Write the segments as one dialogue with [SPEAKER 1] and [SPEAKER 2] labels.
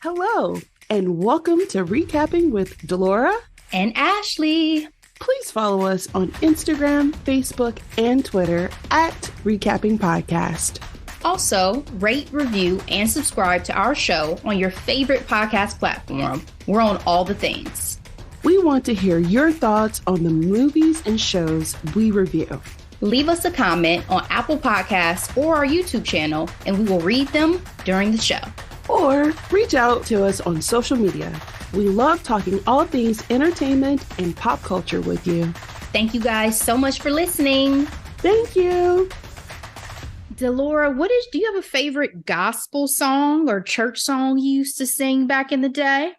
[SPEAKER 1] Hello, and welcome to Recapping with Delora
[SPEAKER 2] and Ashley.
[SPEAKER 1] Please follow us on Instagram, Facebook, and Twitter at Recapping Podcast.
[SPEAKER 2] Also, rate, review, and subscribe to our show on your favorite podcast platform. We're on all the things.
[SPEAKER 1] We want to hear your thoughts on the movies and shows we review.
[SPEAKER 2] Leave us a comment on Apple Podcasts or our YouTube channel, and we will read them during the show.
[SPEAKER 1] Or reach out to us on social media. We love talking all things entertainment and pop culture with you.
[SPEAKER 2] Thank you guys so much for listening.
[SPEAKER 1] Thank you.
[SPEAKER 2] Delora, do you have a favorite gospel song or church song you used to sing back in the day?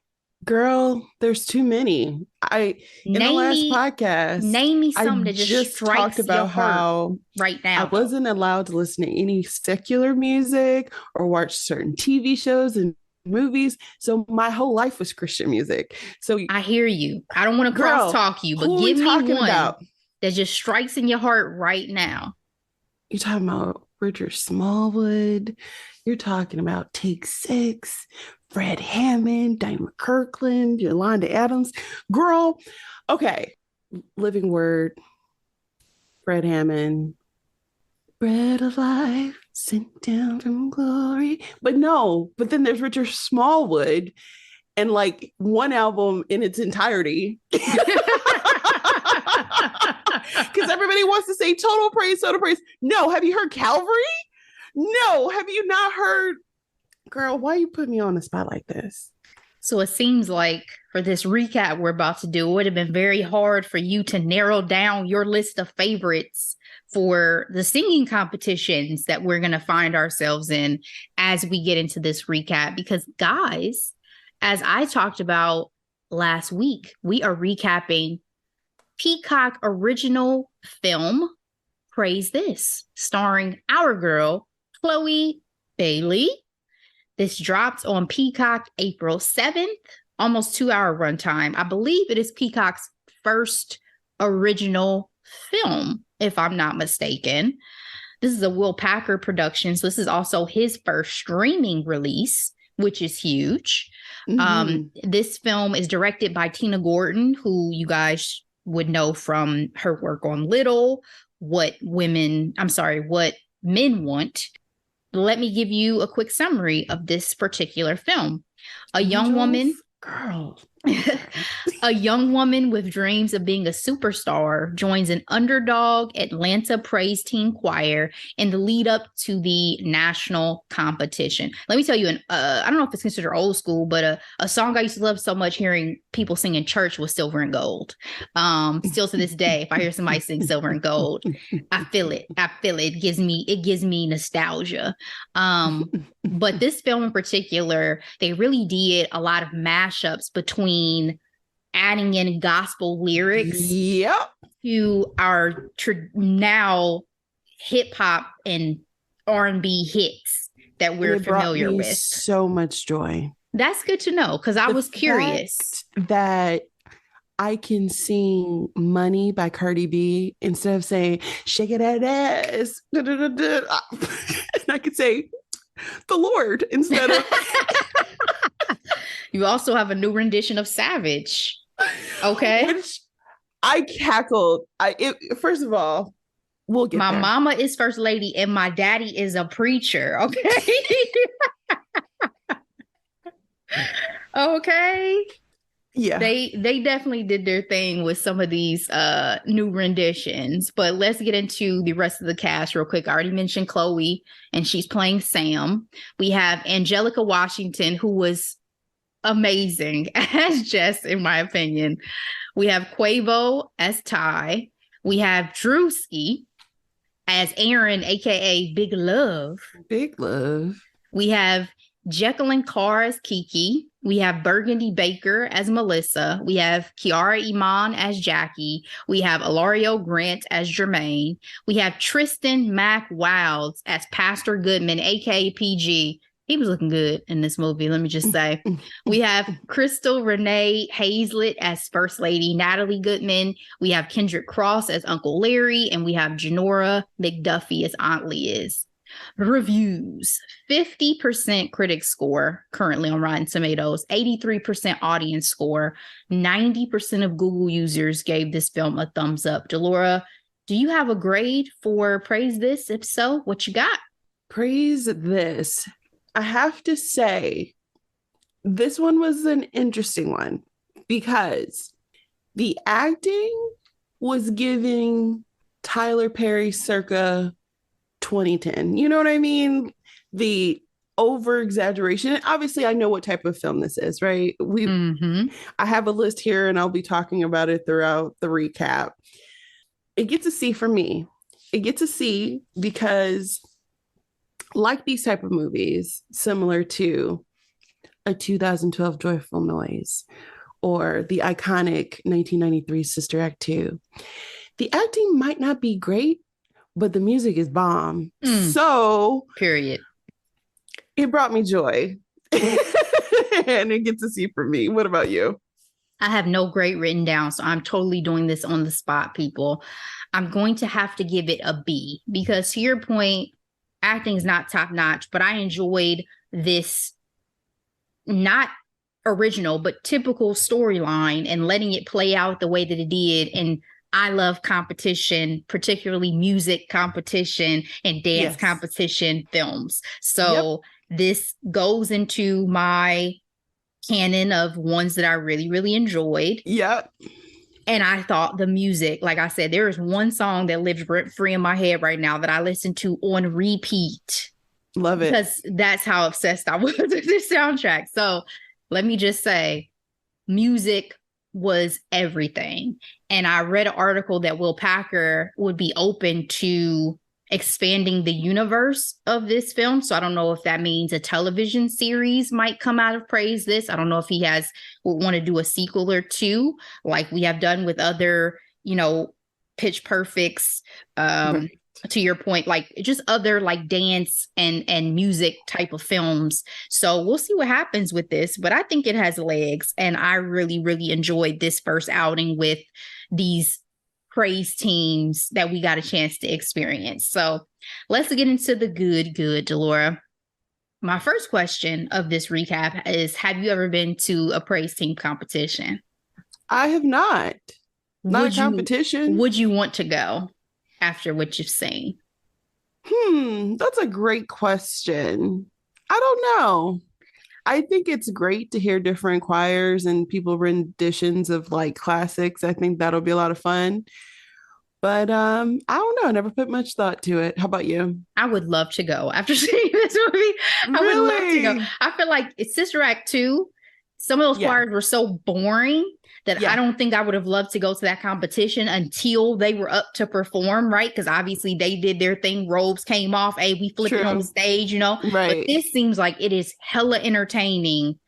[SPEAKER 1] Girl, there's too many. In the last podcast,
[SPEAKER 2] name me something that just strikes
[SPEAKER 1] talked about
[SPEAKER 2] your heart
[SPEAKER 1] how
[SPEAKER 2] right now.
[SPEAKER 1] I wasn't allowed to listen to any secular music or watch certain TV shows and movies. So my whole life was Christian music. So
[SPEAKER 2] I hear you. I don't want to cross talk you, but give me one that just strikes in your heart right now.
[SPEAKER 1] You're talking about Richard Smallwood. You're talking about Take Six, Fred Hammond, Diane McKirkland, Yolanda Adams. Girl, okay. Living Word, Fred Hammond, Bread of Life, sent down from glory. But then there's Richard Smallwood and like one album in its entirety. Because everybody wants to say total praise, total praise. No, have you heard Calvary? No, have you not heard? Girl, why you put me on the spot like this?
[SPEAKER 2] So it seems like for this recap we're about to do, it would have been very hard for you to narrow down your list of favorites for the singing competitions that we're going to find ourselves in as we get into this recap. Because guys, as I talked about last week, we are recapping Peacock original film, Praise This, starring our girl, Chloe Bailey. This dropped on Peacock April 7th, almost 2-hour runtime. I believe it is Peacock's first original film, if I'm not mistaken. This is a Will Packer production, so this is also his first streaming release, which is huge. Mm-hmm. This film is directed by Tina Gordon, who you guys would know from her work on Little, What Men Want. Let me give you a quick summary of this particular film. A young woman with dreams of being a superstar joins an underdog Atlanta praise team choir in the lead up to the national competition. Let me tell you, I don't know if it's considered old school, but a song I used to love so much hearing people sing in church was Silver and Gold. Still to this day, if I hear somebody sing Silver and Gold, I feel it. It gives me nostalgia. But this film in particular, they really did a lot of mashups between adding in gospel lyrics to our now hip hop and R&B hits that we're familiar with.
[SPEAKER 1] So much joy.
[SPEAKER 2] That's good to know, because I was curious
[SPEAKER 1] that I can sing Money by Cardi B instead of saying shake it at ass. And I could say the Lord instead of.
[SPEAKER 2] You also have a new rendition of Savage. Okay.
[SPEAKER 1] Which I cackled. First of all, we'll get
[SPEAKER 2] my
[SPEAKER 1] there.
[SPEAKER 2] Mama is first lady and my daddy is a preacher. Okay. Okay.
[SPEAKER 1] Yeah.
[SPEAKER 2] They definitely did their thing with some of these new renditions, but let's get into the rest of the cast real quick. I already mentioned Chloe, and she's playing Sam. We have Angelica Washington, who was amazing as Jess, in my opinion. We have Quavo as Ty. We have Drewski as Aaron, aka Big Love.
[SPEAKER 1] Big Love.
[SPEAKER 2] We have Jacqueline Carr as Kiki. We have Burgundy Baker as Melissa. We have Kiara Iman as Jackie. We have Ilario Grant as Jermaine. We have Tristan Mack Wilds as Pastor Goodman, aka PG. He was looking good in this movie, let me just say. We have Crystal Renee Hazlett as First Lady Natalie Goodman. We have Kendrick Cross as Uncle Larry. And we have Janora McDuffie as Aunt Liz. Reviews: 50% critic score currently on Rotten Tomatoes, 83% audience score, 90% of Google users gave this film a thumbs up. Delora, do you have a grade for Praise This? If so, what you got?
[SPEAKER 1] Praise This. I have to say, this one was an interesting one because the acting was giving Tyler Perry circa 2010. You know what I mean? The over exaggeration. Obviously, I know what type of film this is, right? I have a list here and I'll be talking about it throughout the recap. It gets a C for me. It gets a C because, like these type of movies, similar to a 2012 Joyful Noise or the iconic 1993 Sister Act 2, the acting might not be great, but the music is bomb. So,
[SPEAKER 2] period.
[SPEAKER 1] It brought me joy. And it gets a C for me. What about you?
[SPEAKER 2] I have no grade written down, so I'm totally doing this on the spot, people. I'm going to have to give it a B because, to your point, acting is not top notch, but I enjoyed this not original, but typical storyline and letting it play out the way that it did. And I love competition, particularly music competition and dance competition films. So this goes into my canon of ones that I really, really enjoyed.
[SPEAKER 1] Yep.
[SPEAKER 2] And I thought the music, like I said, there is one song that lives rent free in my head right now that I listen to on repeat.
[SPEAKER 1] Love it.
[SPEAKER 2] Because that's how obsessed I was with this soundtrack. So let me just say, music was everything. And I read an article that Will Packer would be open to expanding the universe of this film. So I don't know if that means a television series might come out of Praise This. I don't know if he would want to do a sequel or two, like we have done with other, Pitch Perfects, right. To your point, like just other like dance and music type of films. So we'll see what happens with this, but I think it has legs. And I really, really enjoyed this first outing with these praise teams that we got a chance to experience. So let's get into the good, Delora. My first question of this recap is, have you ever been to a praise team competition?
[SPEAKER 1] I have not. Not a competition.
[SPEAKER 2] Would you want to go after what you've seen?
[SPEAKER 1] That's a great question. I don't know. I think it's great to hear different choirs and people renditions of like classics. I think that'll be a lot of fun. But I don't know. I never put much thought to it. How about you?
[SPEAKER 2] I would love to go after seeing this movie. I would love to go. I feel like it's Sister Act 2. Some of those choirs were so boring that I don't think I would have loved to go to that competition until they were up to perform, right? Because obviously they did their thing. Robes came off. Hey, we flipped it on the stage, Right. But this seems like it is hella entertaining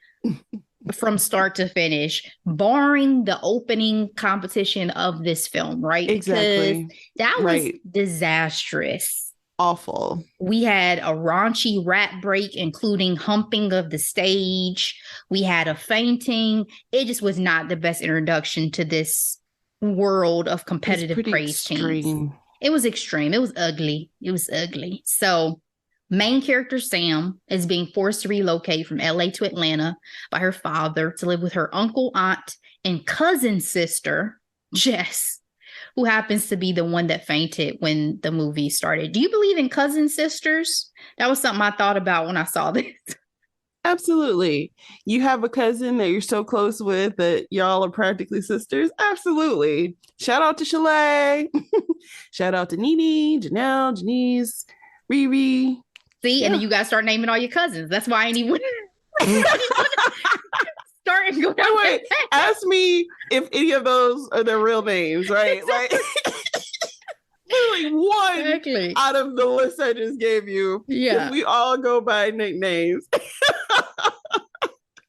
[SPEAKER 2] from start to finish, barring the opening competition of this film, right?
[SPEAKER 1] Exactly.
[SPEAKER 2] Because that was disastrous.
[SPEAKER 1] Awful.
[SPEAKER 2] We had a raunchy rap break, including humping of the stage. We had a fainting. It just was not the best introduction to this world of competitive praise teams. It was extreme. It was ugly. So main character Sam is being forced to relocate from LA to Atlanta by her father to live with her uncle, aunt, and cousin sister, Jess, who happens to be the one that fainted when the movie started. Do you believe in cousin sisters? That was something I thought about when I saw this.
[SPEAKER 1] Absolutely. You have a cousin that you're so close with that y'all are practically sisters? Absolutely. Shout out to Chalet. Shout out to Nene, Janelle, Janice, Riri.
[SPEAKER 2] See, and then you got to start naming all your cousins. That's why I ain't even start and go down.
[SPEAKER 1] Wait, ask me if any of those are their real names, right? Like literally one out of the list I just gave you. Yeah. We all go by nicknames.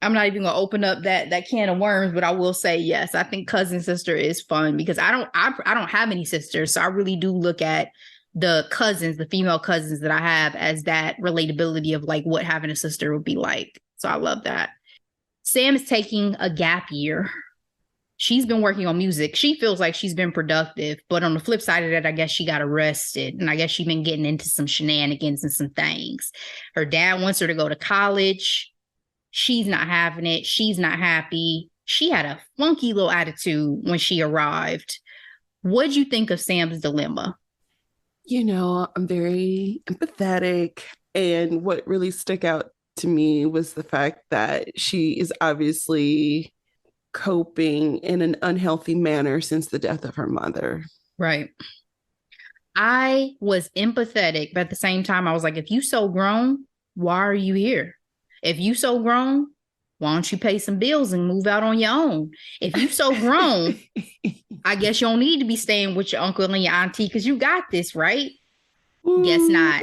[SPEAKER 2] I'm not even gonna open up that can of worms, but I will say yes. I think cousin sister is fun because I don't have any sisters, so I really do look at the cousins, the female cousins that I have, as that relatability of like what having a sister would be like. So I love that. Sam is taking a gap year she's been working on music. She feels like she's been productive, but on the flip side of that, I guess she got arrested, and I guess she's been getting into some shenanigans and some things. Her dad wants her to go to college. She's not having it. She's not happy. She had a funky little attitude when she arrived. What'd you think of Sam's dilemma?
[SPEAKER 1] You know, I'm very empathetic. And what really stuck out to me was the fact that she is obviously coping in an unhealthy manner since the death of her mother.
[SPEAKER 2] Right. I was empathetic, but at the same time, I was like, if you so grown, why are you here? If you so grown, why don't you pay some bills and move out on your own? If you so grown, I guess you don't need to be staying with your uncle and your auntie because you got this, right? Ooh, guess not.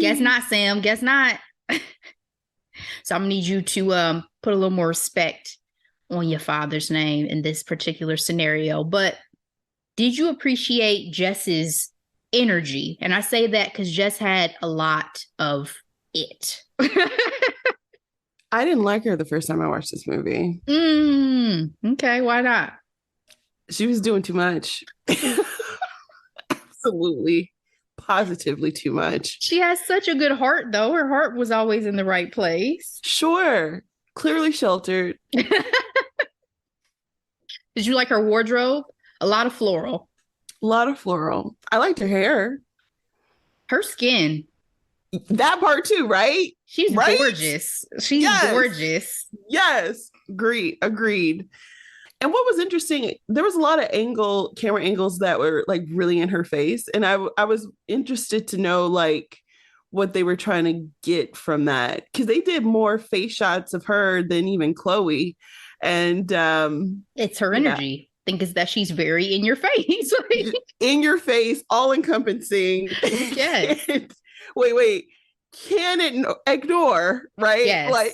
[SPEAKER 2] Guess not, Sam. Guess not. So I'm gonna need you to put a little more respect on your father's name in this particular scenario. But did you appreciate Jess's energy? And I say that because Jess had a lot of it.
[SPEAKER 1] I didn't like her the first time I watched this movie.
[SPEAKER 2] Okay, why not?
[SPEAKER 1] She was doing too much. Absolutely, positively too much.
[SPEAKER 2] She has such a good heart, though. Her heart was always in the right place.
[SPEAKER 1] Sure. Clearly sheltered.
[SPEAKER 2] Did you like her wardrobe? A lot of floral.
[SPEAKER 1] A lot of floral. I liked her hair.
[SPEAKER 2] Her skin.
[SPEAKER 1] That part too, right?
[SPEAKER 2] She's gorgeous. She's gorgeous.
[SPEAKER 1] Yes. Agreed. And what was interesting, there was a lot of camera angles that were like really in her face. And I was interested to know like what they were trying to get from that. Because they did more face shots of her than even Chloe. And
[SPEAKER 2] it's her energy. I think is that she's very in your face.
[SPEAKER 1] In your face, all encompassing.
[SPEAKER 2] Yes.
[SPEAKER 1] Wait. Can it ignore, right?
[SPEAKER 2] Yes.
[SPEAKER 1] Like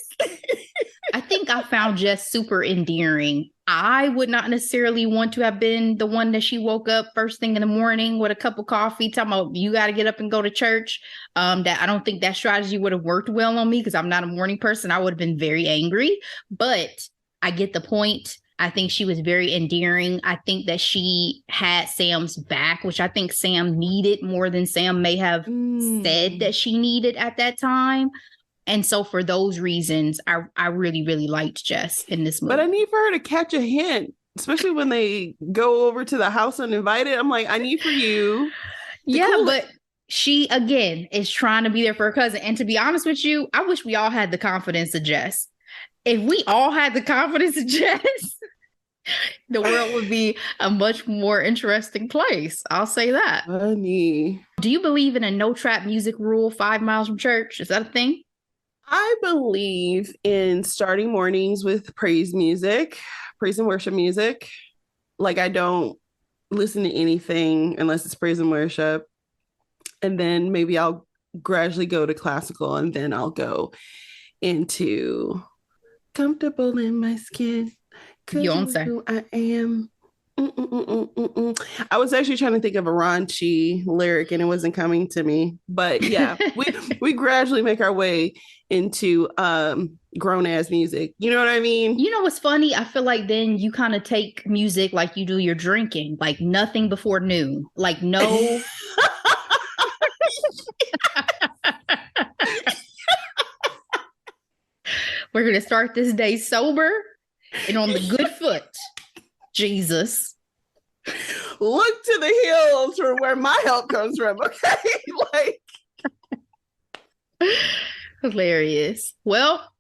[SPEAKER 2] I think I found Jess super endearing. I would not necessarily want to have been the one that she woke up first thing in the morning with a cup of coffee, talking about you got to get up and go to church. That I don't think that strategy would have worked well on me because I'm not a morning person. I would have been very angry, but I get the point. I think she was very endearing. I think that she had Sam's back, which I think Sam needed more than Sam may have said that she needed at that time. And so for those reasons, I really, really liked Jess in this movie.
[SPEAKER 1] But I need for her to catch a hint, especially when they go over to the house uninvited. I'm like, I need for you.
[SPEAKER 2] Yeah, but she, again, is trying to be there for her cousin. And to be honest with you, I wish we all had the confidence of Jess. If we all had the confidence of Jess, the world would be a much more interesting place. I'll say that.
[SPEAKER 1] Funny.
[SPEAKER 2] Do you believe in a no trap music rule 5 miles from church? Is that a thing?
[SPEAKER 1] I believe in starting mornings with praise and worship music. Like I don't listen to anything unless it's praise and worship. And then maybe I'll gradually go to classical and then I'll go into comfortable in my skin.
[SPEAKER 2] Beyonce.
[SPEAKER 1] Who I am. I was actually trying to think of a raunchy lyric and it wasn't coming to me. But yeah, we gradually make our way into grown ass music. You know what I mean?
[SPEAKER 2] You know what's funny? I feel like then you kind of take music like you do your drinking, like nothing before noon. Like no. We're going to start this day sober and on the good foot. Jesus.
[SPEAKER 1] Look to the hills for where my help comes from, okay? Like
[SPEAKER 2] hilarious. Well,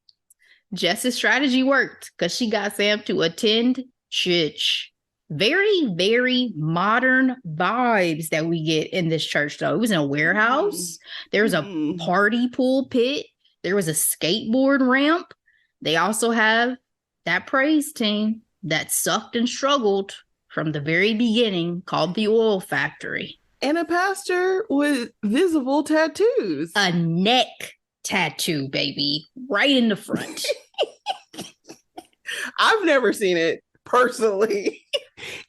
[SPEAKER 2] Jess's strategy worked because she got Sam to attend church. Very, very modern vibes that we get in this church, though. It was in a warehouse. There was a party pool pit. There was a skateboard ramp. They also have that praise team that sucked and struggled from the very beginning called the Oil Factory.
[SPEAKER 1] And a pastor with visible tattoos.
[SPEAKER 2] A neck tattoo, baby, right in the front.
[SPEAKER 1] I've never seen it personally.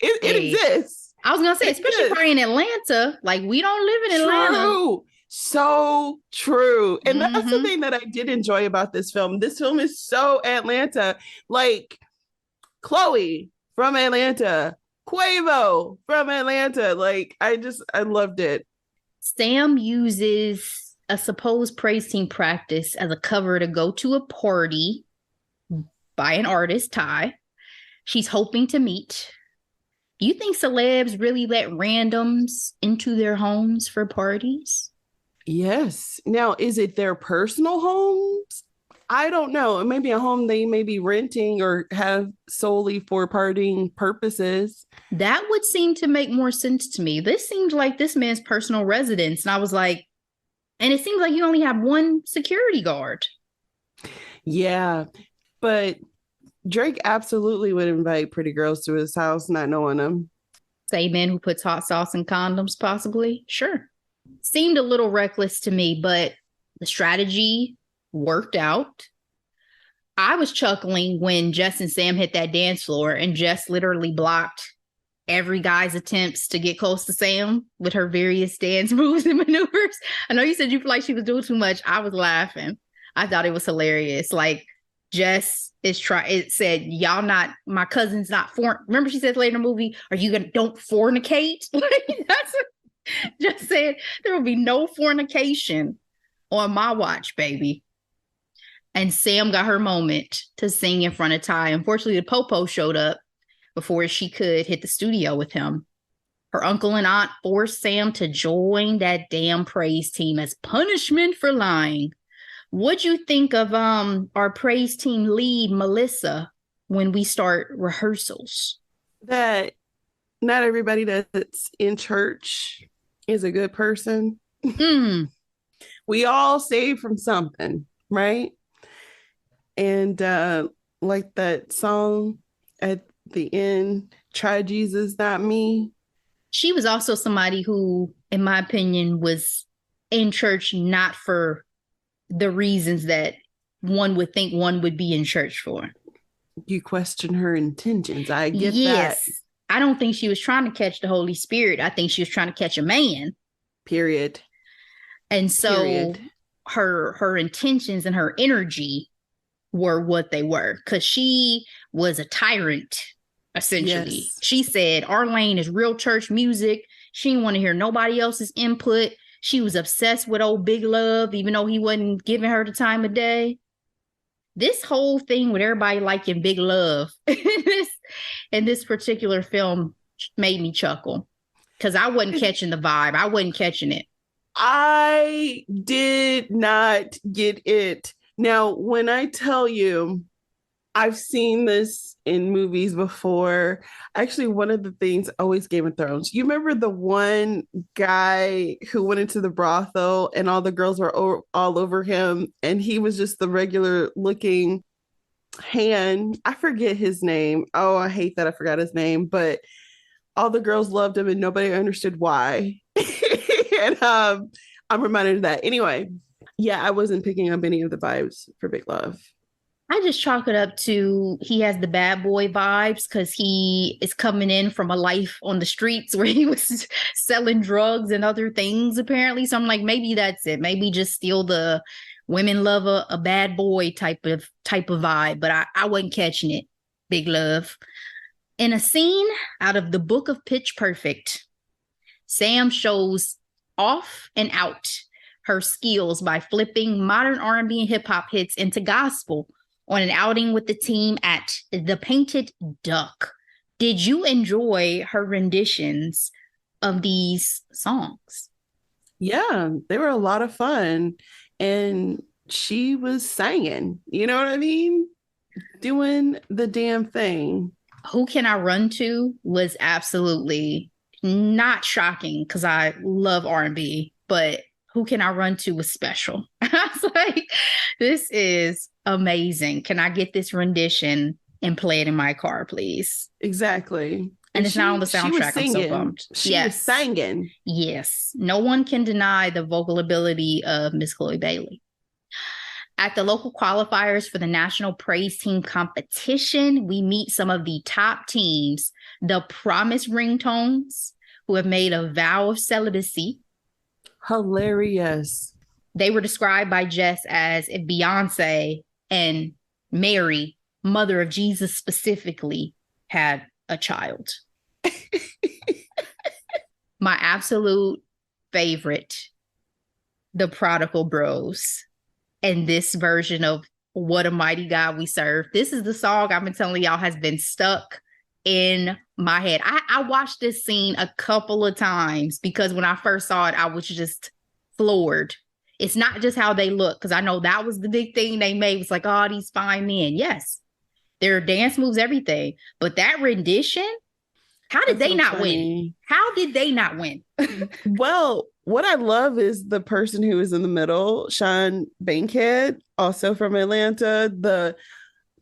[SPEAKER 1] It exists.
[SPEAKER 2] I was going to say, especially probably in Atlanta. Like, we don't live in Atlanta.
[SPEAKER 1] True. So true. And that's the thing that I did enjoy about this film. This film is so Atlanta. Like, Chloe, from Atlanta. Quavo from Atlanta. Like, I loved it.
[SPEAKER 2] Sam uses a supposed praise team practice as a cover to go to a party by an artist, Ty. She's hoping to meet. Do you think celebs really let randoms into their homes for parties?
[SPEAKER 1] Yes. Now, is it their personal homes? I don't know. It may be a home they may be renting or have solely for partying purposes.
[SPEAKER 2] That would seem to make more sense to me. This seems like this man's personal residence. And I was like, and it seems like you only have one security guard.
[SPEAKER 1] Yeah. But Drake absolutely would invite pretty girls to his house, not knowing them.
[SPEAKER 2] Same man who puts hot sauce in condoms, possibly. Sure. Seemed a little reckless to me, but the strategy worked out. I was chuckling when Jess and Sam hit that dance floor and Jess literally blocked every guy's attempts to get close to Sam with her various dance moves and maneuvers. I know you said you feel like she was doing too much. I was laughing. I thought it was hilarious. Like, Jess it said, y'all not, my cousin's not foreign. Remember she said later in the movie, are you gonna, don't fornicate? Like, that's what Jess said. There will be no fornication on my watch, baby. And Sam got her moment to sing in front of Ty. Unfortunately, the Popo showed up before she could hit the studio with him. Her uncle and aunt forced Sam to join that damn praise team as punishment for lying. What'd you think of our praise team lead, Melissa, when we start rehearsals?
[SPEAKER 1] That not everybody that's in church is a good person. We all save from something, right? And like that song at the end, try Jesus, not me.
[SPEAKER 2] She was also somebody who, in my opinion, was in church not for the reasons that one would think one would be in church for.
[SPEAKER 1] You question her intentions. I get that.
[SPEAKER 2] I don't think she was trying to catch the Holy Spirit. I think she was trying to catch a man.
[SPEAKER 1] Period.
[SPEAKER 2] And so her intentions and her energy were what they were, because she was a tyrant, essentially. Yes. She said our lane is real church music. She didn't want to hear nobody else's input. She was obsessed with old Big Love, even though he wasn't giving her the time of day. This whole thing with everybody liking Big Love in this particular film made me chuckle, because I wasn't catching the vibe. I wasn't catching it.
[SPEAKER 1] I did not get it. Now, when I tell you, I've seen this in movies before. Actually, one of the things, always Game of Thrones. You remember the one guy who went into the brothel and all the girls were all over him, and he was just the regular looking hand. I forget his name. Oh, I hate that I forgot his name, but all the girls loved him and nobody understood why. And I'm reminded of that. Anyway, yeah, I wasn't picking up any of the vibes for Big Love.
[SPEAKER 2] I just chalk it up to he has the bad boy vibes because he is coming in from a life on the streets where he was selling drugs and other things, apparently. So I'm like, maybe that's it. Maybe just steal the women love a bad boy type of vibe. But I wasn't catching it. Big Love. In a scene out of the book of Pitch Perfect, Sam shows off and out her skills by flipping modern R&B and hip hop hits into gospel on an outing with the team at the Painted Duck. Did you enjoy her renditions of these songs?
[SPEAKER 1] Yeah, they were a lot of fun. And she was singing, you know what I mean? Doing the damn thing.
[SPEAKER 2] Who Can I Run To was absolutely not shocking because I love R&B, but Who Can I Run To was special. I was like, this is amazing. Can I get this rendition and play it in my car, please?
[SPEAKER 1] Exactly.
[SPEAKER 2] And it's not on the soundtrack. I'm so bummed.
[SPEAKER 1] She was singing.
[SPEAKER 2] Yes. No one can deny the vocal ability of Miss Chloe Bailey. At the local qualifiers for the National Praise Team competition, we meet some of the top teams, the Promise Ringtones, who have made a vow of celibacy.
[SPEAKER 1] Hilarious.
[SPEAKER 2] They were described by Jess as if Beyonce and Mary, mother of Jesus specifically, had a child. My absolute favorite, the Prodigal Bros, and this version of What a Mighty God We Serve. This is the song I've been telling y'all has been stuck in my head. I watched this scene a couple of times because when I first saw it, I was just floored. It's not just how they look, because I know that was the big thing they made. It's like, oh, these fine men. Yes, their dance moves, everything. But that rendition, how did they not win? How did they not win?
[SPEAKER 1] Well, what I love is the person who is in the middle, Sean Bankhead, also from Atlanta, the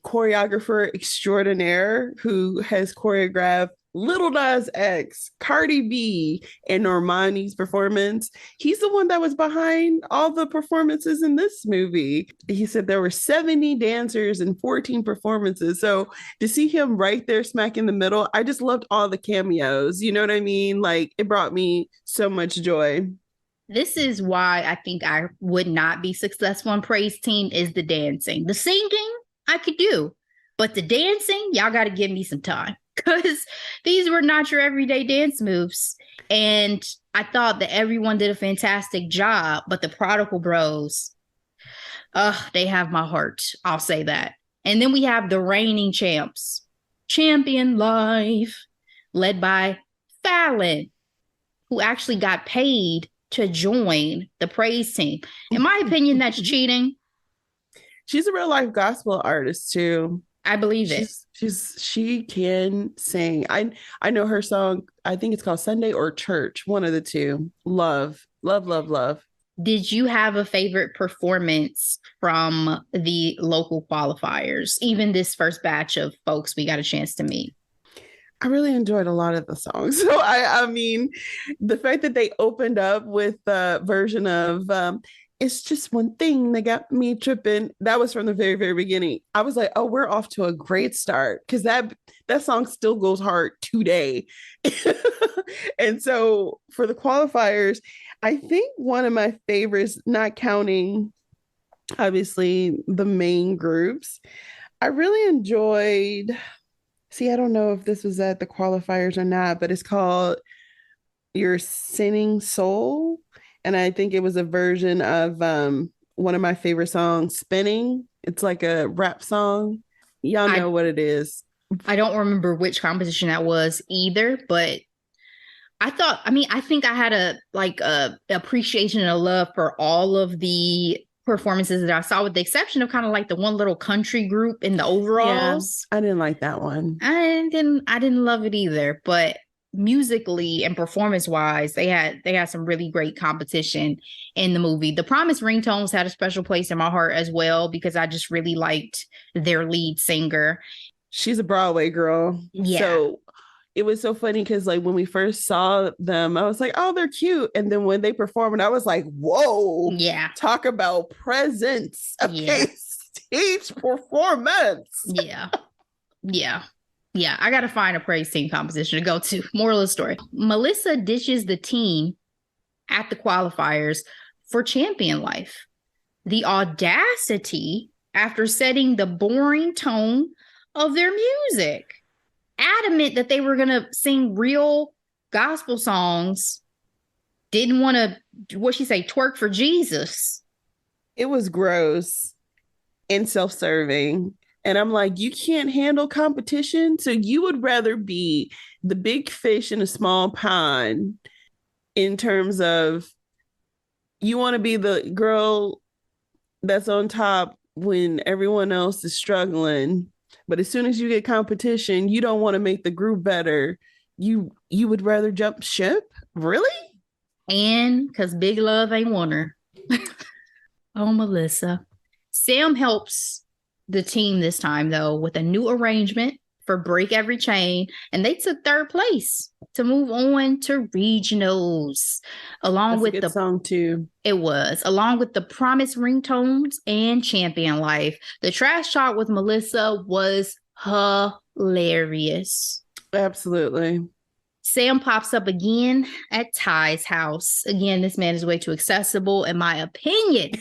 [SPEAKER 1] choreographer extraordinaire who has choreographed Lil Nas X, Cardi B, and Normani's performance. He's the one that was behind all the performances in this movie. He said there were 70 dancers and 14 performances. So to see him right there smack in the middle, I just loved all the cameos. You know what I mean? Like, it brought me so much joy.
[SPEAKER 2] This is why I think I would not be successful in Praise Team is the dancing. The singing, I could do. But the dancing, y'all got to give me some time. Because these were not your everyday dance moves. And I thought that everyone did a fantastic job. But the Prodigal Bros, they have my heart. I'll say that. And then we have the reigning champs. Champion Life, led by Fallon, who actually got paid to join the Praise Team. In my opinion, that's cheating.
[SPEAKER 1] She's a real life gospel artist too.
[SPEAKER 2] I believe it.
[SPEAKER 1] She can sing. I know her song. I think it's called Sunday or Church. One of the two. Love.
[SPEAKER 2] Did you have a favorite performance from the local qualifiers? Even this first batch of folks we got a chance to meet.
[SPEAKER 1] I really enjoyed a lot of the songs. So I mean, the fact that they opened up with the version of It's Just One Thing That Got Me Tripping, that was from the very, very beginning. I was like, oh, we're off to a great start, because that song still goes hard today. And so for the qualifiers, I think one of my favorites, not counting obviously the main groups, I really enjoyed. See, I don't know if this was at the qualifiers or not, but it's called Your Sinning Soul. And I think it was a version of one of my favorite songs, Spinning. It's like a rap song. Y'all know what it is.
[SPEAKER 2] I don't remember which composition that was either, but I think I had a appreciation and a love for all of the performances that I saw, with the exception of kind of like the one little country group in the overalls.
[SPEAKER 1] Yeah, I didn't like that one.
[SPEAKER 2] I didn't love it either, but musically and performance wise, they had some really great competition in the movie. The Promise Ringtones had a special place in my heart as well, because I just really liked their lead singer.
[SPEAKER 1] She's a Broadway girl.
[SPEAKER 2] Yeah.
[SPEAKER 1] So it was so funny because like when we first saw them, I was like, oh, they're cute. And then when they performed, I was like, whoa.
[SPEAKER 2] Yeah.
[SPEAKER 1] Talk about presence. Okay.
[SPEAKER 2] Yeah.
[SPEAKER 1] Stage performance.
[SPEAKER 2] Yeah. Yeah. Yeah. I got to find a Praise Team composition to go to. Moral of the story. Melissa ditches the team at the qualifiers for Champion Life. The audacity after setting the boring tone of their music. Adamant that they were going to sing real gospel songs. Didn't want to, what'd she say, twerk for Jesus.
[SPEAKER 1] It was gross and self-serving. And I'm like, you can't handle competition. So you would rather be the big fish in a small pond in terms of you want to be the girl that's on top when everyone else is struggling. But as soon as you get competition, you don't want to make the group better. You would rather jump ship? Really?
[SPEAKER 2] And because Big Love ain't want her. Oh, Melissa. Sam helps the team this time, though, with a new arrangement for Break Every Chain. And they took third place to move on to regionals. Along with the
[SPEAKER 1] song, too.
[SPEAKER 2] It was. Along with the Promise Ringtones and Champion Life. The Trash Talk with Melissa was hilarious.
[SPEAKER 1] Absolutely.
[SPEAKER 2] Sam pops up again at Ty's house. Again, this man is way too accessible, in my opinion.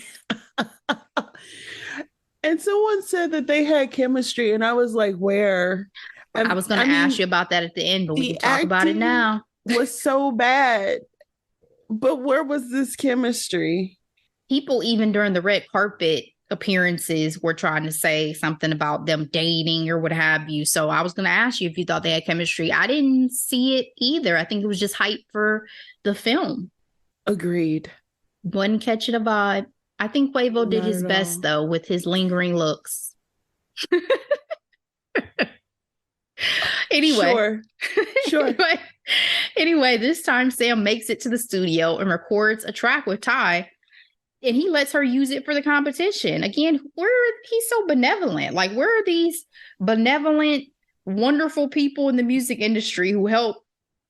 [SPEAKER 1] And someone said that they had chemistry, and I was like, where?
[SPEAKER 2] I was going to ask you about that at the end, but we can talk about it now.
[SPEAKER 1] Was so bad. But where was this chemistry?
[SPEAKER 2] People, even during the red carpet appearances, were trying to say something about them dating or what have you. So I was going to ask you if you thought they had chemistry. I didn't see it either. I think it was just hype for the film.
[SPEAKER 1] Agreed.
[SPEAKER 2] Wasn't catching a vibe. I think Quavo did his best, though, with his lingering looks. Anyway.
[SPEAKER 1] Sure.
[SPEAKER 2] Anyway, this time Sam makes it to the studio and records a track with Ty, and he lets her use it for the competition. Again, he's so benevolent. Like, where are these benevolent, wonderful people in the music industry who help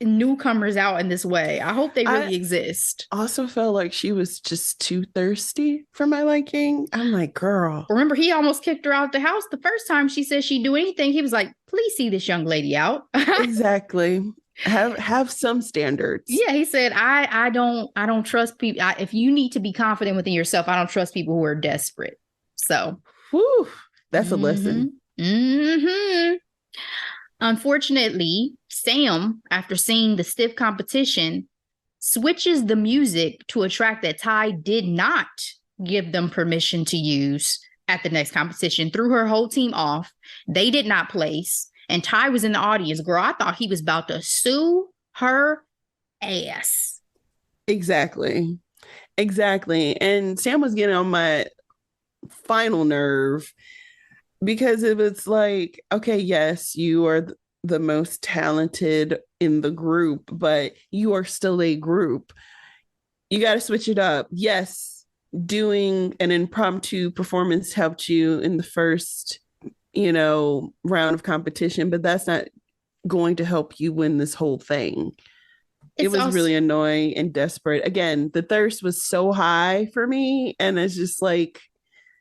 [SPEAKER 2] newcomers out in this way? I hope they really exist.
[SPEAKER 1] Also felt like she was just too thirsty for my liking. I'm like, girl.
[SPEAKER 2] Remember, he almost kicked her out the house the first time she said she'd do anything. He was like, please see this young lady out.
[SPEAKER 1] Exactly. Have some standards.
[SPEAKER 2] Yeah, he said, I don't trust people. If you need to be confident within yourself, I don't trust people who are desperate. So,
[SPEAKER 1] whew, that's a lesson.
[SPEAKER 2] Unfortunately, Sam, after seeing the stiff competition, switches the music to a track that Ty did not give them permission to use at the next competition. Threw her whole team off. They did not place. And Ty was in the audience. Girl, I thought he was about to sue her ass.
[SPEAKER 1] Exactly. And Sam was getting on my final nerve because it was like, okay, yes, you are the most talented in the group, but you are still a group. You got to switch it up. Yes, doing an impromptu performance helped you in the first round of competition, but that's not going to help you win this whole thing. It was really annoying and desperate. Again, the thirst was so high for me, and it's just like,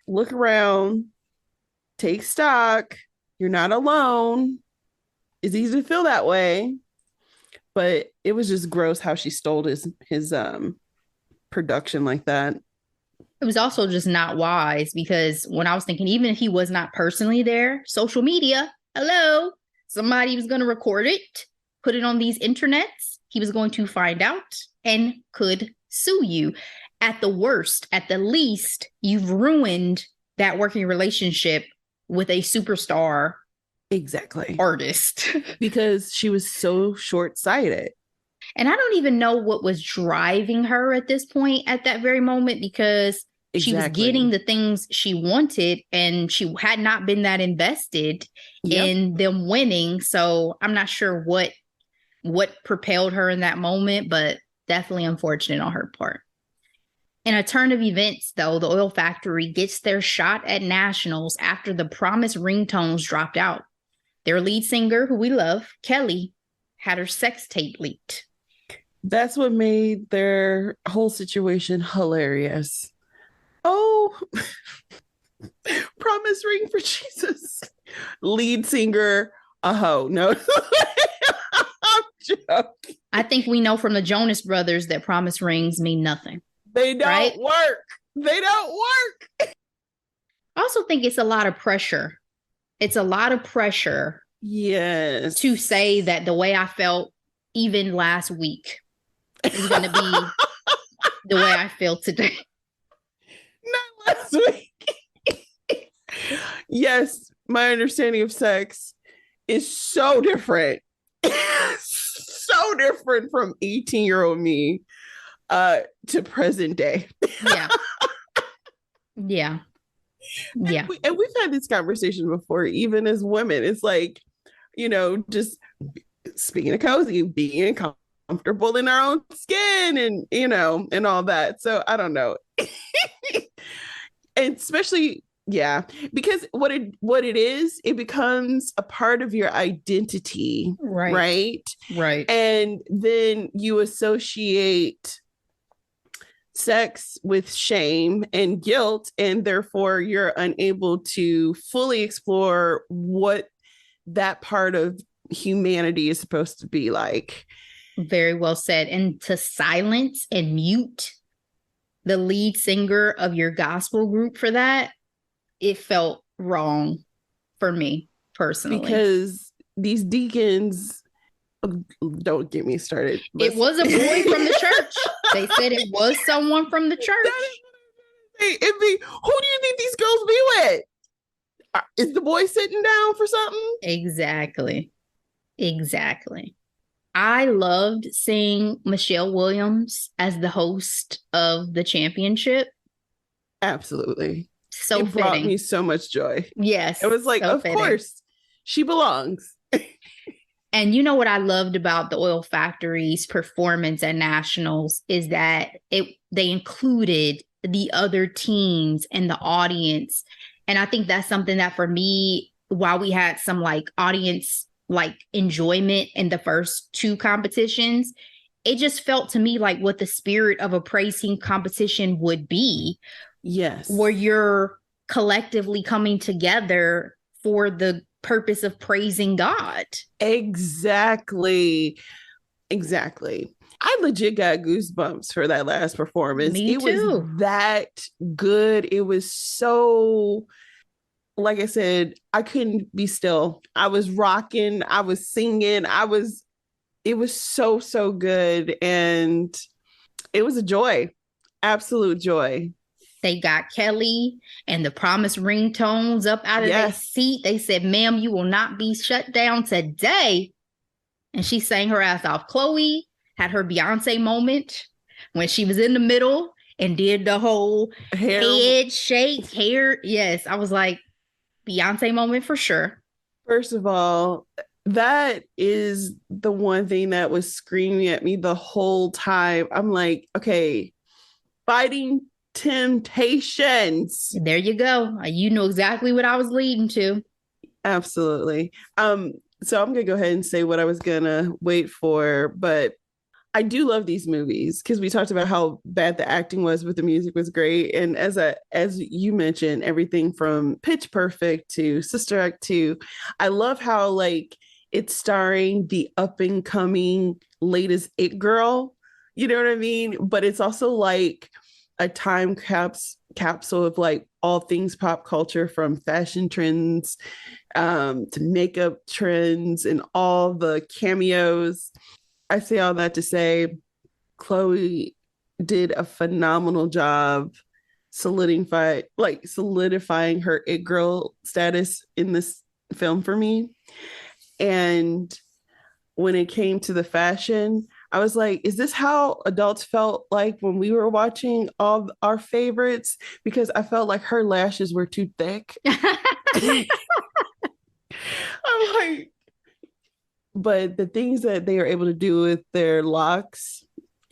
[SPEAKER 1] look around, take stock. You're not alone. It's easy to feel that way, but it was just gross how she stole his production like that.
[SPEAKER 2] It was also just not wise, because when I was thinking, even if he was not personally there, social media, hello, somebody was going to record it, put it on these internets. He was going to find out and could sue you. At the worst, at the least, you've ruined that working relationship with a superstar artist.
[SPEAKER 1] Because she was so short-sighted.
[SPEAKER 2] And I don't even know what was driving her at this point, at that very moment, because she was getting the things she wanted and she had not been that invested in them winning. So I'm not sure what propelled her in that moment, but definitely unfortunate on her part. In a turn of events, though, the oil factory gets their shot at nationals after the promised ringtones dropped out. Their lead singer, who we love, Kelly, had her sex tape leaked.
[SPEAKER 1] That's what made their whole situation hilarious. Oh, promise ring for Jesus. Lead singer, a hoe. No, I'm joking.
[SPEAKER 2] I think we know from the Jonas Brothers that promise rings mean nothing.
[SPEAKER 1] They don't work. They don't work.
[SPEAKER 2] I also think it's a lot of pressure. It's a lot of pressure.
[SPEAKER 1] Yes.
[SPEAKER 2] To say that the way I felt even last week is going to be the way I feel today.
[SPEAKER 1] Not last week. Yes, my understanding of sex is so different. So different from 18-year-old me to present day.
[SPEAKER 2] Yeah.
[SPEAKER 1] And we've had this conversation before, even as women. It's like, just speaking of cozy, being comfortable in our own skin and, and all that. So I don't know. And especially, because what it is, it becomes a part of your identity. Right. And then you associate sex with shame and guilt, and therefore you're unable to fully explore what that part of humanity is supposed to be like.
[SPEAKER 2] Very well said. And to silence and mute the lead singer of your gospel group for that, it felt wrong for me personally.
[SPEAKER 1] Because these deacons, don't get me started.
[SPEAKER 2] It was a boy from the church. They said it was someone from the church.
[SPEAKER 1] Who do you think these girls be with? Is the boy sitting down for something?
[SPEAKER 2] Exactly. I loved seeing Michelle Williams as the host of the championship.
[SPEAKER 1] Absolutely.
[SPEAKER 2] So
[SPEAKER 1] it brought me so much joy.
[SPEAKER 2] Yes.
[SPEAKER 1] It was like, of course, she belongs.
[SPEAKER 2] And you know what I loved about the Oil Factory's performance at Nationals is that they included the other teams and the audience. And I think that's something that for me, while we had some like audience like enjoyment in the first two competitions, it just felt to me like what the spirit of a praise team competition would be.
[SPEAKER 1] Yes.
[SPEAKER 2] Where you're collectively coming together for the purpose of praising God.
[SPEAKER 1] Exactly. I legit got goosebumps for that last performance.
[SPEAKER 2] Me too.
[SPEAKER 1] Was that good. It was so, like I said, I couldn't be still. I was rocking, I was singing, it was so good. And it was a joy, absolute joy.
[SPEAKER 2] They got Kelly and the promised ringtones up out of their seat. They said, ma'am, you will not be shut down today. And she sang her ass off. Chloe had her Beyonce moment when she was in the middle and did the whole head shake, hair. Yes, I was like, Beyonce moment for sure.
[SPEAKER 1] First of all, that is the one thing that was screaming at me the whole time. I'm like, okay, fighting temptations.
[SPEAKER 2] There you go. You know exactly what I was leading to.
[SPEAKER 1] Absolutely. So I'm gonna go ahead and say what I was gonna wait for, but I do love these movies because we talked about how bad the acting was, but the music was great. And as you mentioned, everything from Pitch Perfect to Sister Act 2, I love how like it's starring the up and coming latest it girl. You know what I mean? But it's also like a time capsule of like all things pop culture, from fashion trends to makeup trends and all the cameos. I say all that to say Chloe did a phenomenal job solidifying her it girl status in this film for me. And when it came to the fashion, I was like, is this how adults felt like when we were watching all our favorites? Because I felt like her lashes were too thick. I'm like, but the things that they are able to do with their locks,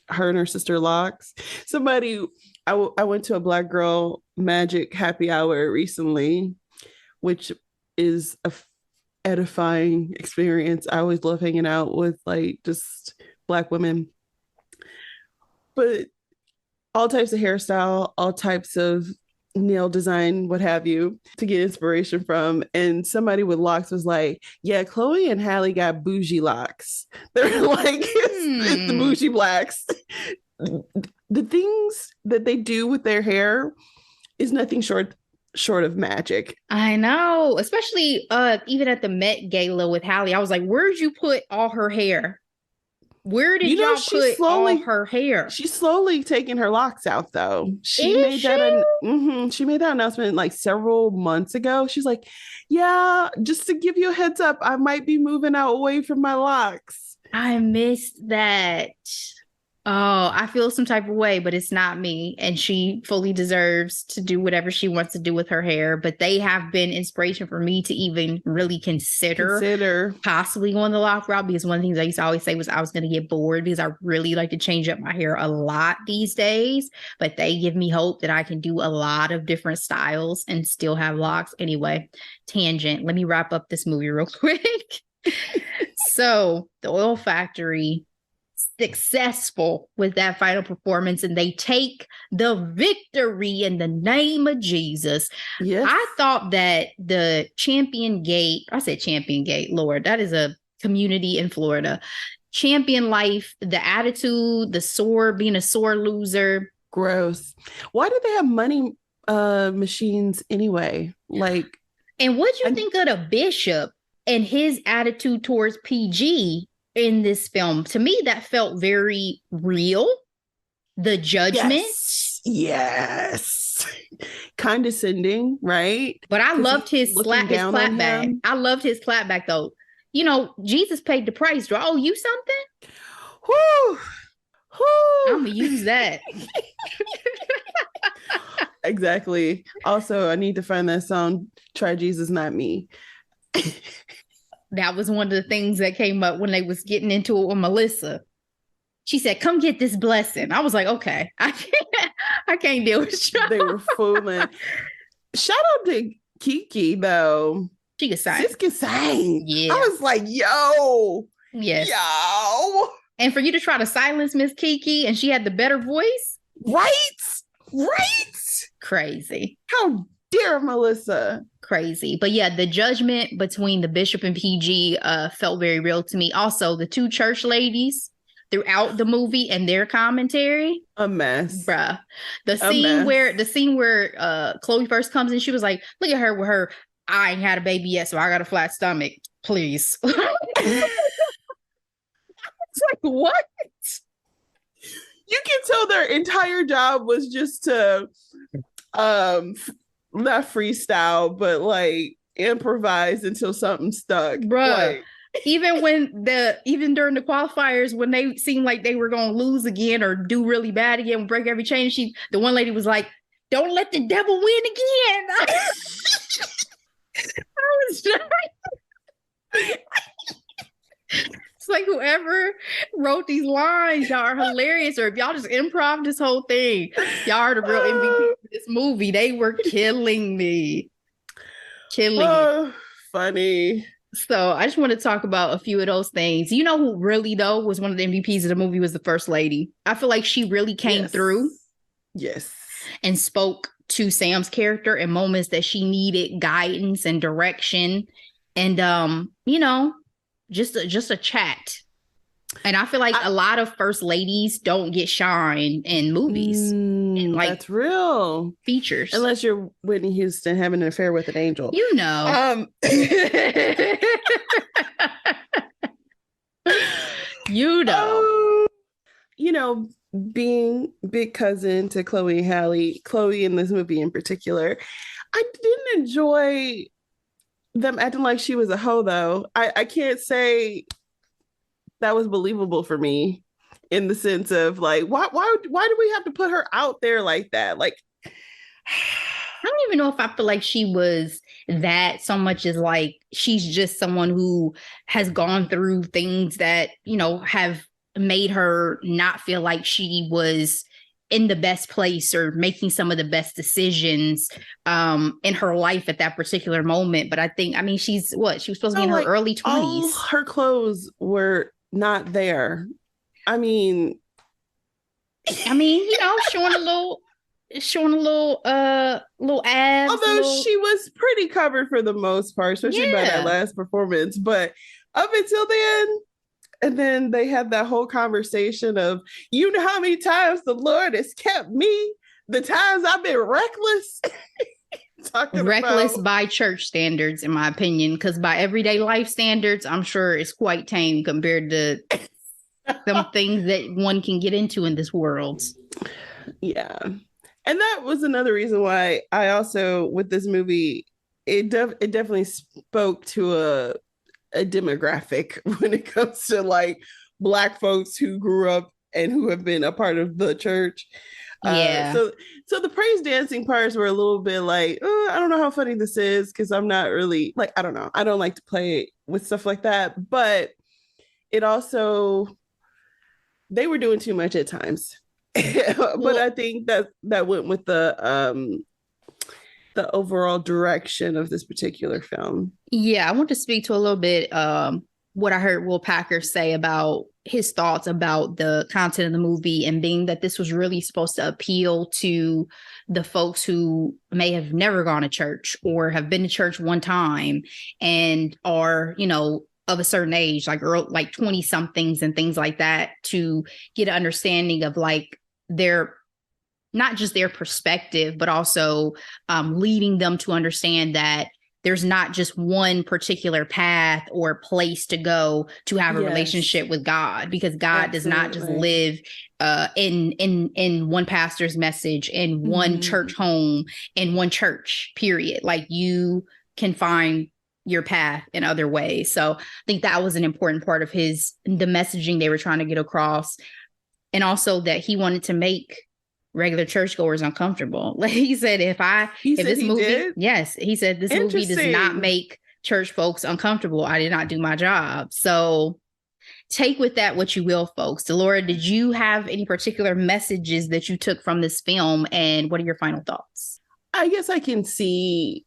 [SPEAKER 1] her and her sister locks. I went to a Black Girl Magic happy hour recently, which is a edifying experience. I always love hanging out with like just Black women, but all types of hairstyle, all types of nail design, what have you, to get inspiration from. And somebody with locks was like, yeah, Chloe and Halle got bougie locks. They're like, it's the bougie blacks. The things that they do with their hair is nothing short of magic.
[SPEAKER 2] I know, especially even at the Met Gala with Halle, I was like, where'd you put all her hair? Where did y'all put all her hair?
[SPEAKER 1] She's slowly taking her locks out, though. She made that announcement like several months ago. She's like, yeah, just to give you a heads up, I might be moving out away from my locks.
[SPEAKER 2] I missed that. Oh, I feel some type of way, but it's not me. And she fully deserves to do whatever she wants to do with her hair. But they have been inspiration for me to even really consider possibly going the lock route, because one of the things I used to always say was I was going to get bored because I really like to change up my hair a lot these days. But they give me hope that I can do a lot of different styles and still have locks. Anyway, tangent. Let me wrap up this movie real quick. So the Oil Factory, successful with that final performance, and they take the victory in the name of Jesus. Yes. I thought that the Champion Gate, Lord, that is a community in Florida. Champion life, the attitude, being a sore loser.
[SPEAKER 1] Gross. Why do they have money machines anyway? Like,
[SPEAKER 2] and what do you think of the bishop? And his attitude towards PG in this film, to me, that felt very real. The judgment.
[SPEAKER 1] Yes. Condescending, right?
[SPEAKER 2] But I loved his
[SPEAKER 1] clapback.
[SPEAKER 2] I loved his clapback, though. You know, Jesus paid the price. Do I owe you something?
[SPEAKER 1] Whew. Whew.
[SPEAKER 2] I'm going to use that.
[SPEAKER 1] Exactly. Also, I need to find that song, Try Jesus, Not Me.
[SPEAKER 2] That was one of the things that came up when they was getting into it with Melissa. She said, come get this blessing. I was like, okay, I can't deal with you.
[SPEAKER 1] They were fooling. Shout out to Kiki, though.
[SPEAKER 2] She could sing.
[SPEAKER 1] She could sing.
[SPEAKER 2] Yeah.
[SPEAKER 1] I was like, yo.
[SPEAKER 2] Yes.
[SPEAKER 1] Yo.
[SPEAKER 2] And for you to try to silence Miss Kiki and she had the better voice.
[SPEAKER 1] Right? Right?
[SPEAKER 2] Crazy.
[SPEAKER 1] How dare Melissa?
[SPEAKER 2] Crazy. But yeah, the judgment between the bishop and PG felt very real to me. Also, the two church ladies throughout the movie and their commentary.
[SPEAKER 1] A mess.
[SPEAKER 2] Bruh. The scene where Chloe first comes in, she was like, look at her with her, I ain't had a baby yet, so I got a flat stomach. Please. It's like, what?
[SPEAKER 1] You can tell their entire job was just to not freestyle, but like improvise until something stuck.
[SPEAKER 2] Bruh.
[SPEAKER 1] Like,
[SPEAKER 2] even during the qualifiers, when they seemed like they were gonna lose again or do really bad again, break every chain, the one lady was like, don't let the devil win again. I was like, it's like whoever wrote these lines, y'all are hilarious. Or if y'all just improv this whole thing, y'all are the real MVP of this movie. They were killing me.
[SPEAKER 1] Funny.
[SPEAKER 2] So I just want to talk about a few of those things. You know who really, though, was one of the MVPs of the movie was the First Lady. I feel like she really came through.
[SPEAKER 1] Yes.
[SPEAKER 2] And spoke to Sam's character in moments that she needed guidance and direction. And, you know, just a chat. And I feel like a lot of first ladies don't get shine in movies. And like,
[SPEAKER 1] that's real.
[SPEAKER 2] Features.
[SPEAKER 1] Unless you're Whitney Houston having an affair with an angel.
[SPEAKER 2] You know. You know.
[SPEAKER 1] You know, being big cousin to Chloe and Halle, Chloe in this movie in particular, I didn't enjoy them acting like she was a hoe, though. I can't say that was believable for me in the sense of like, why do we have to put her out there like that? Like,
[SPEAKER 2] I don't even know if I feel like she was that so much as like she's just someone who has gone through things that, you know, have made her not feel like she was in the best place or making some of the best decisions in her life at that particular moment. But I mean, she was supposed to be in her early 20s.
[SPEAKER 1] All her clothes were not there. I mean,
[SPEAKER 2] you know, showing a little abs.
[SPEAKER 1] Although she was pretty covered for the most part, especially by that last performance. But up until then, and then they had that whole conversation of, you know how many times the Lord has kept me, the times I've been reckless.
[SPEAKER 2] Reckless by church standards, in my opinion, because by everyday life standards, I'm sure it's quite tame compared to some things that one can get into in this world.
[SPEAKER 1] Yeah. And that was another reason why I also, with this movie, it definitely spoke to a demographic when it comes to like Black folks who grew up and who have been a part of the church. So the praise dancing parts were a little bit like, I don't know how funny this is because I'm not really like, I don't know. I don't like to play with stuff like that. But it also, they were doing too much at times. But I think that went with the overall direction of this particular film.
[SPEAKER 2] Yeah, I want to speak to a little bit what I heard Will Packer say about his thoughts about the content of the movie, and being that this was really supposed to appeal to the folks who may have never gone to church or have been to church one time and are, you know, of a certain age, like 20 somethings and things like that, to get an understanding of like their, not just their perspective, but also leading them to understand that there's not just one particular path or place to go to have a relationship with God, because God does not just live in one pastor's message, in one church home, in one church, period. Like, you can find your path in other ways. So I think that was an important part of the messaging they were trying to get across. And also that he wanted to make regular churchgoers uncomfortable. Like he said, he said this movie does not make church folks uncomfortable, I did not do my job. So take with that what you will, folks. Delora, did you have any particular messages that you took from this film, and what are your final thoughts?
[SPEAKER 1] I guess I can see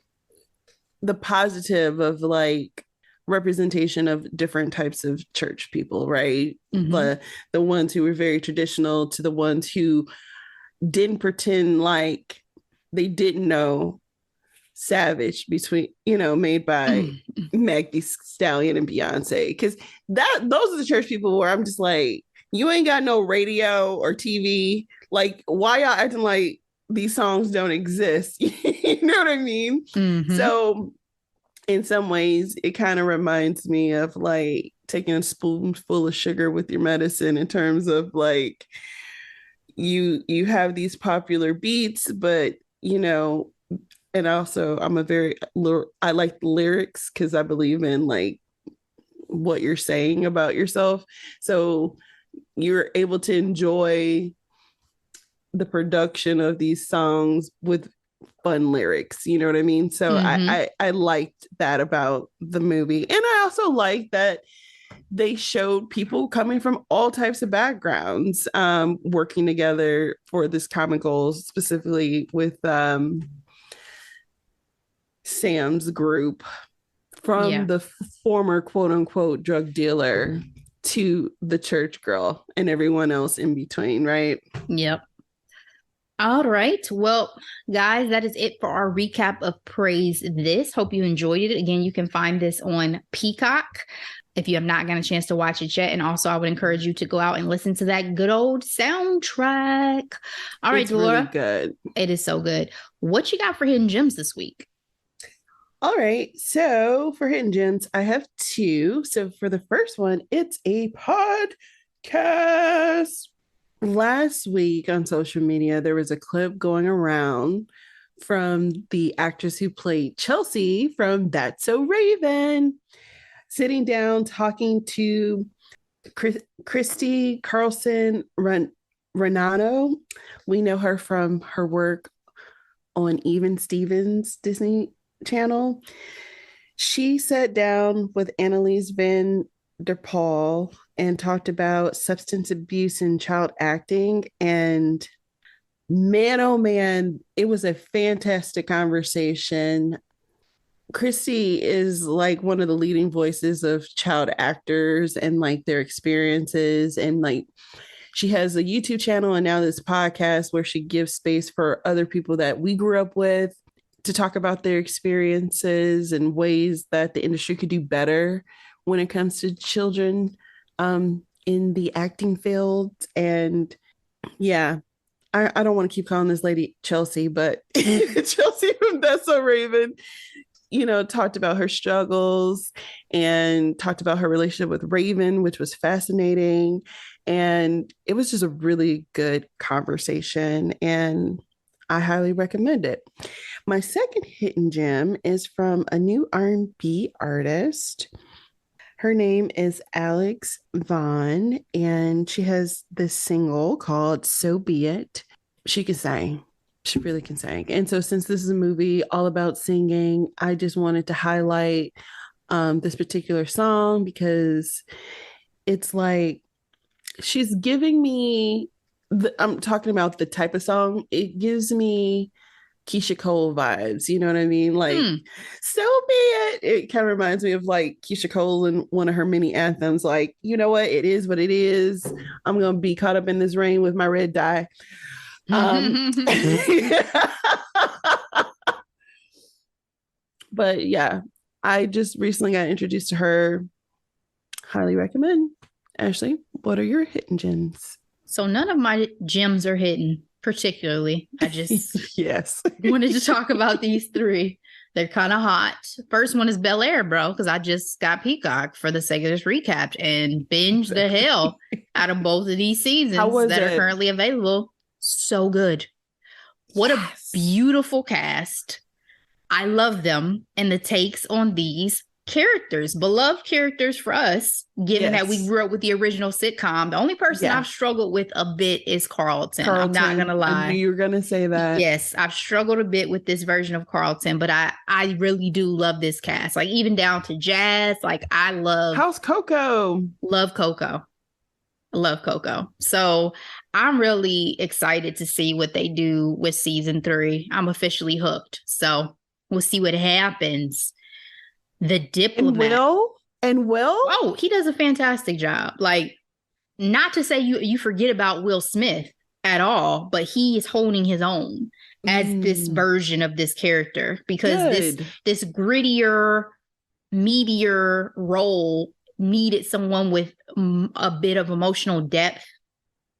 [SPEAKER 1] the positive of like representation of different types of church people, right? The ones who were very traditional to the ones who didn't pretend like they didn't know Savage made by Meg Thee Stallion and Beyonce. Because those are the church people where I'm just like, you ain't got no radio or TV. Like, why y'all acting like these songs don't exist? You know what I mean? So in some ways, it kind of reminds me of like taking a spoonful of sugar with your medicine, in terms of like, you have these popular beats, but and also I like the lyrics, because I believe in like what you're saying about yourself. So you're able to enjoy the production of these songs with fun lyrics, you know what I mean? So I liked that about the movie. And I also like that they showed people coming from all types of backgrounds working together for this common goal, specifically with Sam's group, from the former quote unquote drug dealer to the church girl and everyone else in between, right?
[SPEAKER 2] Yep. All right. Well, guys, that is it for our recap of Praise This. Hope you enjoyed it. Again, you can find this on Peacock if you have not gotten a chance to watch it yet. And also, I would encourage you to go out and listen to that good old soundtrack. All right, Delora.
[SPEAKER 1] It's really good.
[SPEAKER 2] It is so good. What you got for Hidden Gems this week?
[SPEAKER 1] All right. So for Hidden Gems, I have two. So for the first one, it's a podcast. Last week on social media, there was a clip going around from the actress who played Chelsea from That's So Raven, sitting down talking to Christy Carlson Renano. We know her from her work on Even Stevens Disney Channel. She sat down with Anneliese Vanderpol and talked about substance abuse and child acting. And man, oh man, it was a fantastic conversation. Christy is like one of the leading voices of child actors and like their experiences. And like, she has a YouTube channel and now this podcast where she gives space for other people that we grew up with to talk about their experiences and ways that the industry could do better when it comes to children in the acting field. And yeah, I don't want to keep calling this lady Chelsea, but Chelsea from That's So Raven, talked about her struggles and talked about her relationship with Raven, which was fascinating. And it was just a really good conversation, and I highly recommend it. My second hidden gem is from a new R&B artist. Her name is Alex Vaughn, and she has this single called So Be It. She can sing. She really can sing. And so since this is a movie all about singing, I just wanted to highlight this particular song, because it's like she's giving me, I'm talking about the type of song, it gives me Keisha Cole vibes, you know what I mean? Like, So Be It. It kind of reminds me of like Keisha Cole in one of her mini anthems, like, you know what? It is what it is. I'm going to be caught up in this rain with my red dye. But yeah, I just recently got introduced to her. Highly recommend. Ashley, what are your hidden gems?
[SPEAKER 2] So none of my gems are hidden. Particularly, I just
[SPEAKER 1] yes
[SPEAKER 2] wanted to talk about these three. They're kind of hot. First one is Bel Air, bro, because I just got Peacock for the sake of this recap and binged the hell out of both of these seasons that are currently available. So good. What a beautiful cast. I love them and the takes on these characters, beloved characters for us, given that we grew up with the original sitcom. The only person I've struggled with a bit is Carlton. I'm not going to lie.
[SPEAKER 1] I knew you were going to say that.
[SPEAKER 2] Yes, I've struggled a bit with this version of Carlton, but I really do love this cast. Like, even down to Jazz. Like, I love...
[SPEAKER 1] How's Coco?
[SPEAKER 2] Love Coco. Love Coco. So I'm really excited to see what they do with season 3. I'm officially hooked. So we'll see what happens. The Diplomat.
[SPEAKER 1] And Will?
[SPEAKER 2] Oh, he does a fantastic job. Like, not to say you forget about Will Smith at all, but he is holding his own as this version of this character, because this grittier, meatier role needed someone with a bit of emotional depth.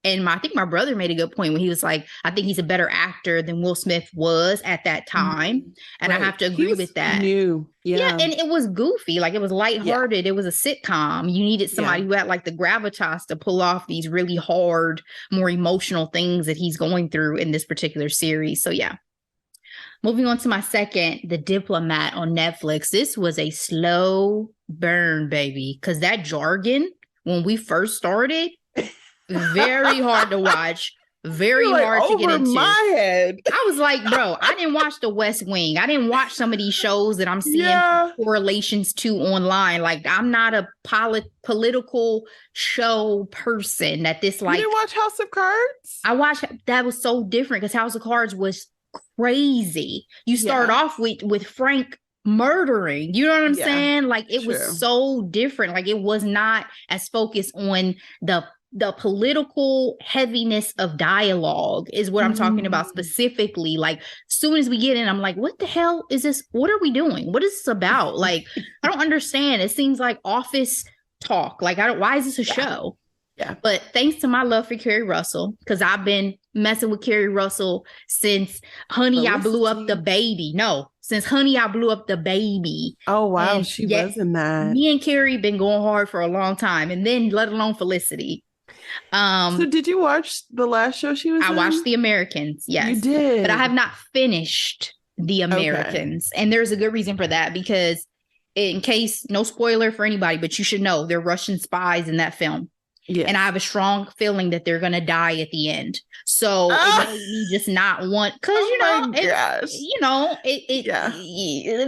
[SPEAKER 2] And I think my brother made a good point when he was like, I think he's a better actor than Will Smith was at that time. And I have to agree with that. Yeah. And it was goofy. Like, it was lighthearted. It was a sitcom. You needed somebody who had like the gravitas to pull off these really hard, more emotional things that he's going through in this particular series. So yeah. Moving on to my second, The Diplomat on Netflix. This was a slow burn, baby. Because that jargon, when we first started, very hard to watch, very hard to get into.
[SPEAKER 1] My head.
[SPEAKER 2] I was like, bro, I didn't watch The West Wing. I didn't watch some of these shows that I'm seeing correlations to online. Like, I'm not a political show person that this, like...
[SPEAKER 1] You didn't watch House of Cards?
[SPEAKER 2] I watched... That was so different because House of Cards was crazy. You start off with Frank murdering. You know what I'm saying? Like, it was so different. Like, it was not as focused on the political heaviness of dialogue is what I'm talking about specifically. Like, soon as we get in, I'm like, what the hell is this? What are we doing? What is this about? Like, I don't understand. It seems like office talk. Like, why is this a show? Yeah. But thanks to my love for Kerry Russell, because I've been messing with Kerry Russell since Honey, I Blew Up the Baby. No, since Honey, I Blew Up the Baby.
[SPEAKER 1] Oh, wow. And she was in that.
[SPEAKER 2] Me and Kerry been going hard for a long time. And then let alone Felicity.
[SPEAKER 1] So did you watch the last show she was in?
[SPEAKER 2] I watched The Americans. Yes.
[SPEAKER 1] You did.
[SPEAKER 2] But I have not finished The Americans. Okay. And there's a good reason for that, because in case, no spoiler for anybody, but you should know they're Russian spies in that film. Yes. And I have a strong feeling that they're going to die at the end. So it made me just not want, because, it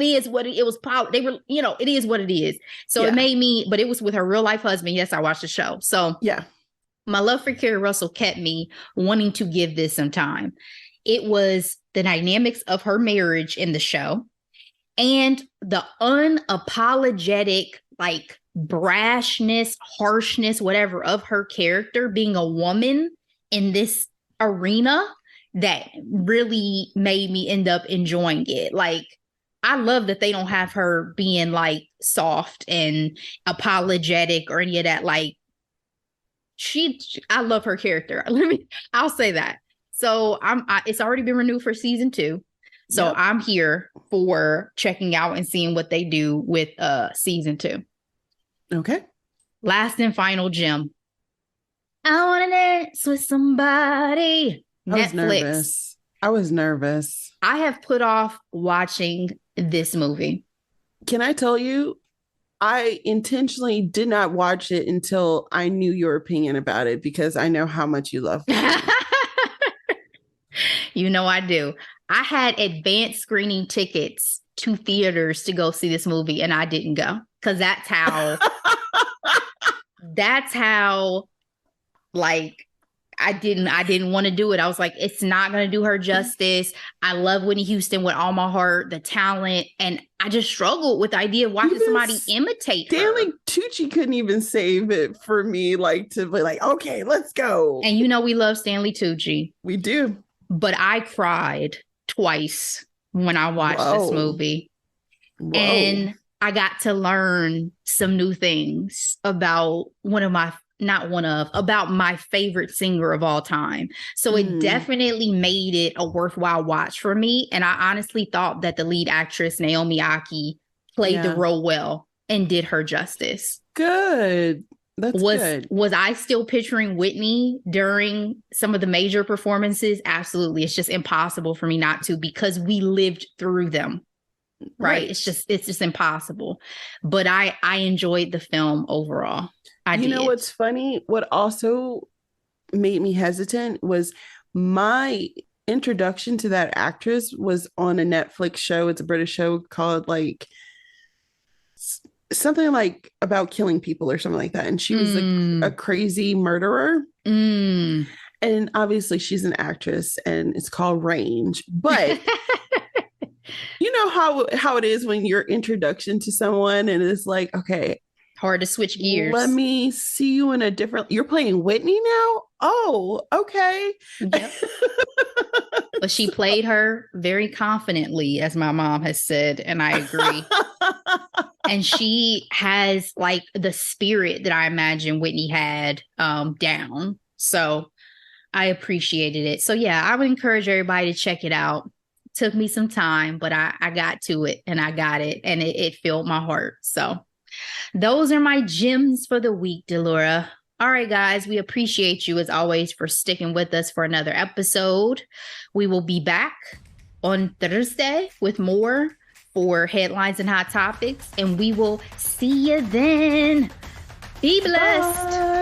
[SPEAKER 2] is what it was. They were, it is what it is. So it made me, but it was with her real life husband. Yes, I watched the show. So my love for Kerry Russell kept me wanting to give this some time. It was the dynamics of her marriage in the show and the unapologetic, like, brashness, harshness, whatever of her character being a woman in this arena that really made me end up enjoying it. Like, I love that they don't have her being like soft and apologetic or any of that. Like, I love her character. I'll say that. So it's already been renewed for season 2. So I'm here for checking out and seeing what they do with season 2.
[SPEAKER 1] Okay.
[SPEAKER 2] Last and final gem. I want to dance with somebody. Netflix.
[SPEAKER 1] I was nervous.
[SPEAKER 2] I have put off watching this movie.
[SPEAKER 1] Can I tell you? I intentionally did not watch it until I knew your opinion about it, because I know how much you love it.
[SPEAKER 2] You know I do. I had advanced screening tickets to theaters to go see this movie, and I didn't go. Because that's how, like, I didn't want to do it. I was like, it's not going to do her justice. I love Whitney Houston with all my heart, the talent. And I just struggled with the idea of watching somebody imitate her.
[SPEAKER 1] Stanley Tucci couldn't even save it for me, like, to be like, okay, let's go.
[SPEAKER 2] And we love Stanley Tucci.
[SPEAKER 1] We do.
[SPEAKER 2] But I cried twice when I watched this movie. And I got to learn some new things about one of my about my favorite singer of all time. So it definitely made it a worthwhile watch for me. And I honestly thought that the lead actress, Naomi Aki, played the role well and did her justice.
[SPEAKER 1] Good. That's good.
[SPEAKER 2] Was I still picturing Whitney during some of the major performances? Absolutely. It's just impossible for me not to, because we lived through them. Right. It's just impossible. But I enjoyed the film overall. You
[SPEAKER 1] know what's funny? What also made me hesitant was my introduction to that actress was on a Netflix show. It's a British show called like something like about killing people or something like that. And she was a crazy murderer. And obviously she's an actress and it's called Range. But you know how it is when your introduction to someone and it's like, okay,
[SPEAKER 2] hard to switch gears.
[SPEAKER 1] Let me see you in a different. You're playing Whitney now? Oh, okay.
[SPEAKER 2] Yep. But she played her very confidently, as my mom has said, and I agree. And she has like the spirit that I imagine Whitney had down. So I appreciated it. So yeah, I would encourage everybody to check it out. Took me some time, but I got to it and I got it, and it filled my heart. So those are my gems for the week, Delora. All right, guys, we appreciate you as always for sticking with us for another episode. We will be back on Thursday with more for headlines and hot topics, and we will see you then. Be blessed. Bye.